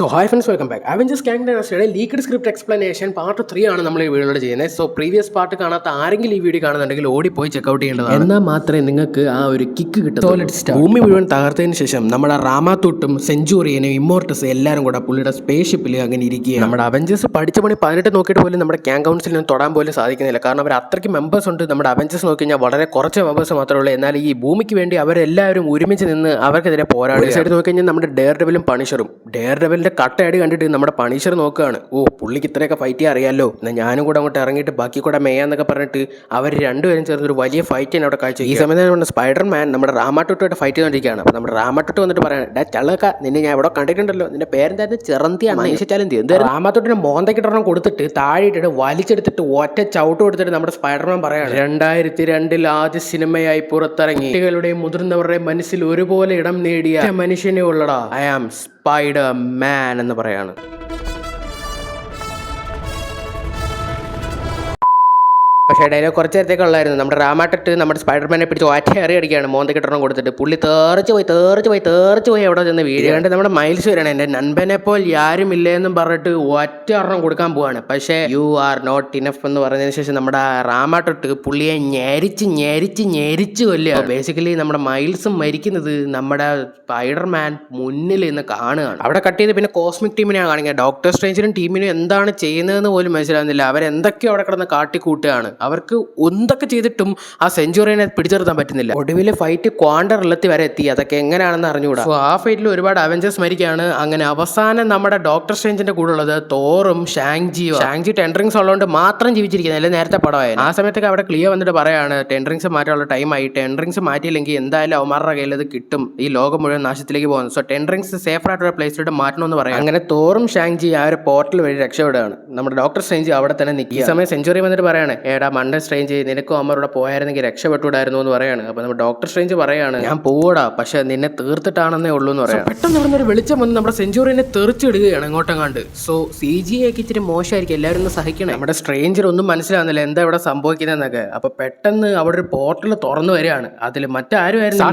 So hi friends, welcome back. Avengers Kang ഡൈനാസ്റ്റിയുടെ leaked script explanation part 3 ആണ് നമ്മൾ ഈ വീഡിയോയിലൂടെ ചെയ്യുന്നത്. സോ പ്രീവിയസ് പാർട്ട് കാണാത്ത ആരെങ്കിലും ഈ വീഡിയോ കാണുന്നുണ്ടെങ്കിൽ ഓടിപ്പോയി ചെക്കൗട്ട് ചെയ്യേണ്ടതാണ്. എന്നാൽ മാത്രമേ നിങ്ങൾക്ക് ആ ഒരു കിക്ക് കിട്ടും. ഭൂമി മുഴുവൻ തകർത്തതിന് ശേഷം നമ്മുടെ റാമാത്തൂട്ടും സെഞ്ചുറിയനും ഇമ്മോർട്ടസ് എല്ലാവരും കൂടെ പുള്ളിയുടെ സ്പേസ് ഷിപ്പിൽ അങ്ങനെ ഇരിക്കുകയാണ്. നമ്മുടെ അവഞ്ചേഴ്സ് പഠിച്ച പണി 18 നോക്കിയിട്ട് പോലും നമ്മുടെ ക്യാങ് കൗൺസിലിനും തൊടാൻ പോലും സാധിക്കുന്നില്ല. കാരണം അവർ അത്രയ്ക്ക് മെമ്പേഴ്സ് ഉണ്ട്. നമ്മുടെ അവഞ്ചേഴ്സ് നോക്കി കഴിഞ്ഞാൽ വളരെ കുറച്ച് മെമ്പേഴ്സ് മാത്രമേ ഉള്ളൂ. എന്നാൽ ഈ ഭൂമിക്ക് വേണ്ടി അവരെല്ലാവരും ഒരുമിച്ച് നിന്ന് അവർക്കെതിരെ പോരാടി. സൈഡ് നോക്കി കഴിഞ്ഞാൽ നമ്മുടെ ഡെയർ ഡെവിലും പണിഷറും കട്ടയടി കണ്ടിട്ട് നമ്മുടെ പണിഷർ നോക്കുകയാണ്. പുള്ളിക്ക് ഇത്രയൊക്കെ ഫൈറ്റ് ചെയ്യാൻ അറിയാമല്ലോ, എന്നാൽ ഞാനും കൂടെ അങ്ങോട്ട് ഇറങ്ങിയിട്ട് ബാക്കി കൂടെ മേയാന്നൊക്കെ പറഞ്ഞിട്ട് അവർ രണ്ടുപേരും ചേർന്ന് ഒരു വലിയ ഫൈറ്റ് തന്നെ അവിടെ കാഴ്ച. ഈ സമയത്ത് നമ്മുടെ സ്പൈഡർമാൻ നമ്മുടെ റാമാട്ടോട്ടുമായിട്ട് ഫൈറ്റ് ചെയ്തുകൊണ്ടിരിക്കുകയാണ്. അപ്പോൾ നമ്മുടെ റാമാട്ടോട്ട് വന്നിട്ട് പറയാൻ ചളക്ക നിന്നെ ഞാൻ ഇവിടെ കണ്ടിട്ടുണ്ടല്ലോ, നിന്റെ പേരെന്തായിരുന്നു ചെറന്തിയാണ് മനുഷ്യച്ചാലും എന്ത് റാമാട്ടോട്ടിന്റെ മോന്തക്കിട്ടണം കൊടുത്തിട്ട് താഴെ ഇട്ടിട്ട് വലിച്ചെടുത്തിട്ട് ഒറ്റ ചവിട്ട് കൊടുത്തിട്ട് നമ്മുടെ സ്പൈഡർമാൻ പറയാണ് 2002 ആദ്യ സിനിമയായി പുറത്തിറങ്ങി കുട്ടികളുടെയും മുതിർന്നവരുടെയും മനസ്സിൽ ഒരുപോലെ ഇടം നേടിയ മനുഷ്യനെ ഉള്ളടാ, ഐ ആം സ്പൈഡർ മാൻ എന്ന് പറയാണ്. പക്ഷേ ഡയലോഗ് കുറച്ച് നേരത്തേക്ക് ഉള്ളായിരുന്നു. നമ്മുടെ റാമാട്ടിട്ട് നമ്മുടെ സ്പൈഡർമാനെ പിടിച്ച് ഒറ്റ അടിക്കുകയാണ് മോന്തക്കിട്ടണം കൊടുത്തിട്ട്. പുള്ളി തേർച്ച് പോയി അവിടെ ചെന്ന് വീഴുകണ്ട്. നമ്മുടെ മൈൽസ് വരികയാണ്, എൻ്റെ നൻപനെ പോൽ ആരും ഇല്ലേന്നും പറഞ്ഞിട്ട് ഒറ്റ ഒരെണ്ണം കൊടുക്കാൻ പോവാണ്. പക്ഷേ യു ആർ നോട്ട് ഇനഫ് എന്ന് പറഞ്ഞതിന് ശേഷം നമ്മുടെ റാമാട്ടിട്ട് പുള്ളിയെ ഞെരിച്ച് കൊല്ലുക. ബേസിക്കലി നമ്മുടെ മൈൽസും മരിക്കുന്നത് നമ്മുടെ സ്പൈഡർമാൻ മുന്നിൽ നിന്ന് കാണുകയാണ്. അവിടെ കട്ട് ചെയ്ത് പിന്നെ കോസ്മിക് ടീമിനെയാണ് കാണിക്കുക. ഡോക്ടർ സ്ട്രേഞ്ചിനും ടീമിനും എന്താണ് ചെയ്യുന്നതെന്ന് പോലും മനസ്സിലാകുന്നില്ല. അവരെന്തൊക്കെയോ അവിടെ കിടന്ന് കാട്ടിക്കൂട്ടുകയാണ്. അവർക്ക് എന്തൊക്കെ ചെയ്തിട്ടും ആ സെഞ്ചുറിയനെ പിടിച്ചെടുത്താൻ പറ്റുന്നില്ല. ഒടുവിൽ ഫൈറ്റ് ക്വാണ്ടർ റിലത്തി വരെ എത്തി. അതൊക്കെ എങ്ങനെയാണെന്ന് അറിഞ്ഞുകൂടാ. സോ ആ ഫൈറ്റിൽ ഒരുപാട് അവഞ്ചേഴ്സ് മരിക്കുകയാണ്. അങ്ങനെ അവസാനം നമ്മുടെ ഡോക്ടർ സ്ട്രേഞ്ചിന്റെ കൂടെ ഉള്ളത് തോറും ഷാങ്ജി ടെൻഡറിങ്സ് ഉള്ളതുകൊണ്ട് മാത്രം ജീവിച്ചിരിക്കുന്നത്. അല്ലെ നേരത്തെ പടമായി. ആ സമയത്തൊക്കെ അവിടെ ക്ലിയർ വന്നിട്ട് പറയാണ് ടെൻഡറിങ്സ് മാറ്റാനുള്ള ടൈമായി. ടെൻഡറിങ്സ് മാറ്റിയില്ലെങ്കിൽ എന്തായാലും അവന്മാരുടെ കയ്യിൽ അത് കിട്ടും. ഈ ലോകം മുഴുവൻ നാശത്തിലേക്ക് പോകുന്നു. സോ ടെൻഡറിങ്സ് സേഫ് ആയിട്ടുള്ള പ്ലേസിലോട്ട് മാറ്റണമെന്ന് പറയാം. അങ്ങനെ തോറും ഷാങ്ജി ആ ഒരു പോർട്ടൽ വഴി രക്ഷപ്പെടുകയാണ്. നമ്മുടെ ഡോക്ടർ സ്ട്രേഞ്ച് അവിടെ തന്നെ നിൽക്കുക. ഈ സമയം സെഞ്ചുറി വന്നിട്ട് പറയാണ്, ഏടാ മണ്ടൻ സ്ട്രേഞ്ച്, നിനക്കും അമ്മരോടെ പോയായിരുന്നെങ്കിൽ രക്ഷപ്പെട്ടുവിടായിരുന്നു എന്ന് പറയാണ്. അപ്പോൾ നമ്മുടെ ഡോക്ടർ സ്ട്രേഞ്ച് പറയാണ്, ഞാൻ പോടാ, പക്ഷെ നിന്നെ തീർത്തിട്ടാണെന്നേ ഉള്ളൂ എന്ന് പറയാം. പെട്ടെന്ന് ഇവിടെ ഒരു വെളിച്ചം വന്ന് നമ്മുടെ സെഞ്ചുറിനെ തെറിച്ചിടുകയാണ് ഇങ്ങോട്ടും കണ്ട്. സോ CGI ഒക്കെ ഇച്ചിരി മോശമായിരിക്കും, എല്ലാവരും ഒന്ന് സഹിക്കണം. നമ്മുടെ സ്ട്രേഞ്ചർ ഒന്നും മനസ്സിലാവുന്നില്ല എന്താ ഇവിടെ സംഭവിക്കുന്നതെന്നൊക്കെ. അപ്പോൾ പെട്ടെന്ന് അവിടെ ഒരു പോർട്ടൽ തുറന്നു വരികയാണ്. അതിൽ മറ്റാരും ആയിരുന്നു,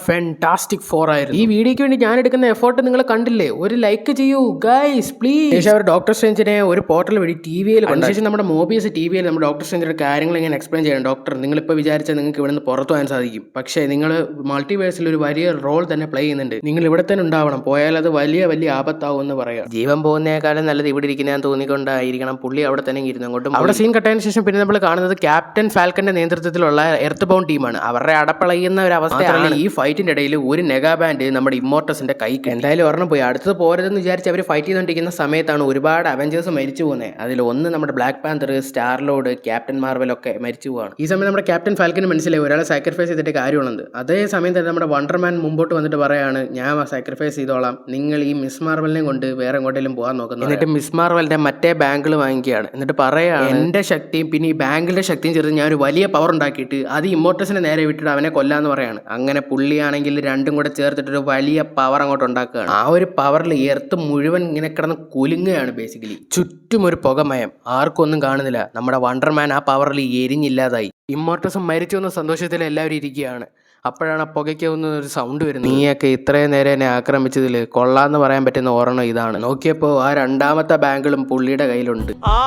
ഫാന്റാസ്റ്റിക് ഫോർ ആയിരുന്നു. ഈ വീഡിയോയ്ക്ക് വേണ്ടി ഞാൻ എടുക്കുന്ന എഫോർട്ട് നിങ്ങൾ കണ്ടില്ലേ? ഒരു ലൈക്ക് ചെയ്യൂ ഗൈസ് പ്ലീസ്. അവർ ഡോക്ടർ സ്ട്രേഞ്ചിനെ ഒരു പോർട്ടൽ വഴി TV-യിൽ കണ്ടു. നമ്മുടെ മോബിയസ് TV-യിൽ നമ്മുടെ ഡോക്ടർ സ്ട്രേഞ്ചിന്റെ കാര്യങ്ങൾ ഇങ്ങനെ എക്സ്പ്ലെയിൻ ചെയ്യണം. ഡോക്ടർ, നിങ്ങളിപ്പോൾ വിചാരിച്ചാൽ നിങ്ങൾക്ക് ഇവിടെ നിന്ന് പുറത്തു പോകാൻ സാധിക്കും, പക്ഷേ നിങ്ങൾ മൾട്ടിവേഴ്സിൽ ഒരു വലിയ റോൾ തന്നെ പ്ലേ ചെയ്യുന്നുണ്ട്. നിങ്ങൾ ഇവിടെ തന്നെ ഉണ്ടാവണം, പോയാൽ അത് വലിയ ആപത്താവും എന്ന് പറയാം. ജീവൻ പോകുന്നേക്കാളും നല്ലത് ഇവിടെ ഇരിക്കുന്ന തോന്നിക്കൊണ്ടായിരിക്കണം പുള്ളി അവിടെ തന്നെ ഇരുന്നു. അങ്ങോട്ടും അവിടെ സീൻ കട്ടതിന് ശേഷം പിന്നെ നമ്മൾ കാണുന്നത് ക്യാപ്റ്റൻ ഫാൽക്കന്റെ നേതൃത്വത്തിലുള്ള എർത്ത് ബൗണ്ട് ടീമാണ്. അവരുടെ അടപ്പളയുന്ന ഒരു അവസ്ഥയാണ്. ഈ ഫൈറ്റിന്റെ ഇടയിൽ ഒരു നെഗാ ബാൻഡ് നമ്മുടെ ഇമ്മോർട്ടസിന്റെ കൈക്ക് എന്തായാലും ഒരെണ്ണം പോയി. അടുത്തത് പോരുതെന്ന് വിചാരിച്ച് അവർ ഫൈറ്റ് ചെയ്തുകൊണ്ടിരിക്കുന്ന സമയത്താണ് ഒരുപാട് അവഞ്ചേഴ്സ് മരിച്ചു പോകുന്നത്. അതിൽ ഒന്ന് നമ്മുടെ Black Panther, star Lord, captain Marvel ഒക്കെ മരിച്ചു പോവാണ്. ഈ സമയം നമ്മുടെ ക്യാപ്റ്റൻ ഫാൽക്കന് മനസ്സിലായി ഒരാളെ സാക്രിഫൈസ് ചെയ്തിട്ട് കാര്യമുള്ളത്. അതേ സമയം തന്നെ നമ്മുടെ വണ്ടർമാൻ മുമ്പോട്ട് വന്നിട്ട് പറയാണ്, ഞാൻ സാക്രിഫൈസ് ചെയ്തോളാം, നിങ്ങൾ ഈ മിസ് മാർവലിനെ കൊണ്ട് വേറെ എങ്ങോട്ടെങ്കിലും പോകാൻ നോക്കുന്നു. എന്നിട്ട് മിസ് മാർവലിന്റെ മറ്റേ ബാങ്കിൾ വാങ്ങിക്കുകയാണ്. എന്നിട്ട് പറയാണ്, എന്റെ ശക്തിയും പിന്നെ ഈ ബാങ്കിന്റെ ശക്തിയും ചേർത്ത് ഞാൻ ഒരു വലിയ പവർ ഉണ്ടാക്കിയിട്ട് അത് ഇമ്മോർട്ടസിനെ നേരെ വിട്ടിട്ട് അവനെ കൊല്ലാന്ന് പറയാണ്. അങ്ങനെ പുള്ളിയാണെങ്കിൽ രണ്ടും കൂടെ ചേർത്തിട്ടൊരു വലിയ പവർ അങ്ങോട്ട് ഉണ്ടാക്കുകയാണ്. ആ ഒരു പവറിൽ എർത്ത് മുഴുവൻ ഇങ്ങനെ കിടന്ന് കുലുങ്ങുകയാണ്. ബേസിക്കലി ചുറ്റും ഒരു പുകമയം, ആർക്കും ഒന്നും കാണുന്നില്ല. നമ്മുടെ വണ്ടർമാൻ ആ പവറിൽ എരിഞ്ഞില്ലാതായി. ഇമ്മോർട്ടസും മരിച്ചു എന്ന സന്തോഷത്തിൽ എല്ലാവരും ഇരിക്കുകയാണ്. അപ്പോഴാണ് ആ പുകയ്ക്ക് ഒരു സൗണ്ട് വരുന്നത്. നീയൊക്കെ ഇത്രയും നേരം എന്നെ ആക്രമിച്ചതിൽ കൊള്ളാന്ന് പറയാൻ പറ്റുന്ന ഓർമ്മ ഇതാണ്. നോക്കിയപ്പോൾ ആ രണ്ടാമത്തെ ബാങ്കിളും പുള്ളിയുടെ കയ്യിലുണ്ട്. ആ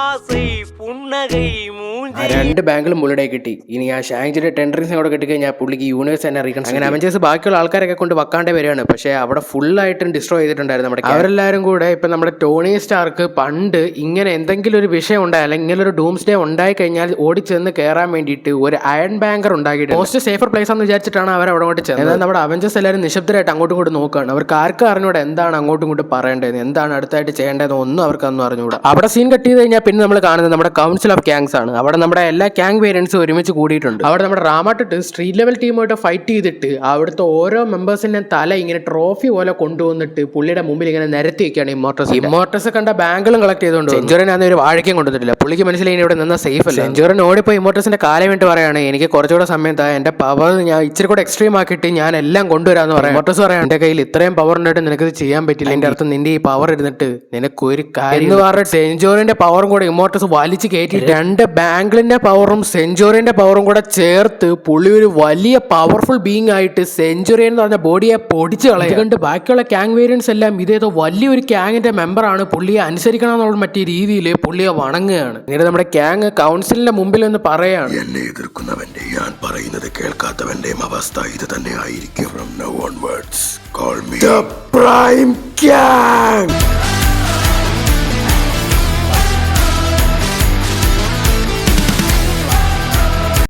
2 ബാങ്കിളും പുള്ളിയുടെ കിട്ടി. ഇനി ആ ഷാങ്ജിയുടെ ടെൻഡറിങ്സ് കൂടെ കിട്ടിക്കഴിഞ്ഞാൽ പുള്ളിക്ക് യൂണിവേഴ്സ് തന്നെ അറിയിക്കണം. അങ്ങനെ അവഞ്ചേഴ്സ് ബാക്കിയുള്ള ആൾക്കാരൊക്കെ കൊണ്ട് വക്കാണ്ടേ വരികയാണ്. പക്ഷേ അവിടെ ഫുള്ളായിട്ടും ഡിസ്ട്രോയ് ചെയ്തിട്ടുണ്ടായിരുന്നു. നമ്മുടെ അവരെല്ലാവരും കൂടെ ഇപ്പം നമ്മുടെ ടോണി സ്റ്റാർക്ക് പണ്ട് ഇങ്ങനെ എന്തെങ്കിലും ഒരു വിഷയം ഉണ്ടായാൽ, അല്ലെങ്കിൽ ഇങ്ങനെ ഒരു ഡൂംസ് ഡേ ഉണ്ടായി കഴിഞ്ഞാൽ ഓടിച്ചെന്ന് കയറാൻ വേണ്ടിയിട്ട് ഒരു അയൺ ബാങ്കർ ഉണ്ടാക്കിയിട്ട് മോസ്റ്റ് സേഫർ പ്ലേസ് ആണെന്ന് വിചാരിച്ചിട്ടാണ് അവർ അവിടെ അങ്ങോട്ട് ചെന്നത്. എന്നാൽ നമ്മുടെ അവഞ്ചേഴ്സ് എല്ലാവരും നിശബ്ദരായിട്ട് അങ്ങോട്ടും ഇങ്ങോട്ട് നോക്കുകയാണ്. അവർക്ക് ആർക്കും അറിഞ്ഞൂടെ എന്താണ് അങ്ങോട്ടും ഇങ്ങോട്ട് പറയേണ്ടത്, എന്താണ് അടുത്തായിട്ട് ചെയ്യേണ്ടതെന്ന് ഒന്നും അവർക്കൊന്നും അറിഞ്ഞുകൂടാ. അവിടെ സീൻ കട്ട് ചെയ്ത് കഴിഞ്ഞാൽ പിന്നെ നമ്മൾ കാണുന്നത് നമ്മുടെ കൗൺസിൽ ഓഫ് ക്യാങ്സ് ആണ്. അവിടെ നമ്മുടെ എല്ലാ ക്യാങ് വേരിയൻസും ഒരുമിച്ച് കൂടിയിട്ടുണ്ട്. അവിടെ നമ്മുടെ റാമാട്ടിട്ട് സ്ട്രീറ്റ് ലെവൽ ടീമായിട്ട് ഫൈറ്റ് ചെയ്തിട്ട് അവിടുത്തെ ഓരോ മെമ്പേഴ്സിന്റെ തല ഇങ്ങനെ ട്രോഫി പോലെ കൊണ്ടുവന്നിട്ട് പുള്ളിയുടെ മുമ്പിൽ ഇങ്ങനെ നിരത്തി വെക്കുകയാണ് ഇമ്മോർട്ടസ് കണ്ട ബാങ്കുകളും കളക്ട് ചെയ്തുകൊണ്ട്. സെഞ്ചുറിനാണ് ഒരു വാഴയ്ക്കും കൊണ്ടുവന്നിട്ടില്ല. പുള്ളിക്ക് മനസ്സിലായി ഇവിടെ നിന്ന് സേഫ് അല്ല. സെഞ്ചുറിൻ ഓടിപ്പോയി ഇമ്മോർട്ടസിന്റെ കാലം വേണ്ടി പറയാണ്, എനിക്ക് കുറച്ചുകൂടെ സമയം താ, എന്റെ പവർ ഞാൻ ഇച്ചിരി കൂടെ എക്സ്ട്രീം ആക്കിയിട്ട് ഞാൻ എല്ലാം കൊണ്ടുവരാന്ന് പറയാം. ഇമ്മോർട്ടസ് പറയാം, എന്റെ കയ്യിൽ ഇത്രയും പവർ ഉണ്ടായിട്ട് നിനക്കത് ചെയ്യാൻ പറ്റില്ല. എന്റെ അർത്ഥം നിന്റെ ഈ പവർ ഇരുന്നിട്ട് നിനക്ക് ഒരു കാര്യം എന്ന് പറഞ്ഞിട്ട് സെഞ്ചുറിന്റെ പവറും കൂടെ ഇമ്മോർട്ടസ് വലിച്ചു കയറ്റി 2 ഫ്രാങ്ക്ലിന്റെ പവറും സെഞ്ചുറിയന്റെ പവറും കൂടെ ചേർത്ത് പുള്ളി ഒരു വലിയ പവർഫുൾ ബീങ് ആയിട്ട് സെഞ്ചുറിയൻ എന്ന് പറഞ്ഞ ബോഡിയെ പൊടിച്ചു കളയും. അതുകൊണ്ട് ബാക്കിയുള്ള ഗ്യാങ് വേരിയൻസ് എല്ലാം ഇതേതോ വലിയൊരു ഗ്യാങ്ങിന്റെ മെമ്പറാണ്, പുള്ളിയെ അനുസരിക്കണം എന്നുള്ള മറ്റേ രീതിയിൽ പുള്ളിയെ വണങ്ങുകയാണ്. എന്നിട്ട് നമ്മുടെ ഗ്യാങ് കൗൺസിലിന്റെ മുമ്പിൽ ഒന്ന് പറയാണ്, എന്നെ എതിർക്കുന്നവന്റെ ഞാൻ പറയുന്നത് കേൾക്കാത്തവന്റെയും അവസ്ഥ ഇത് തന്നെ ആയിരിക്കും. From now onwards, call me the Prime Gang.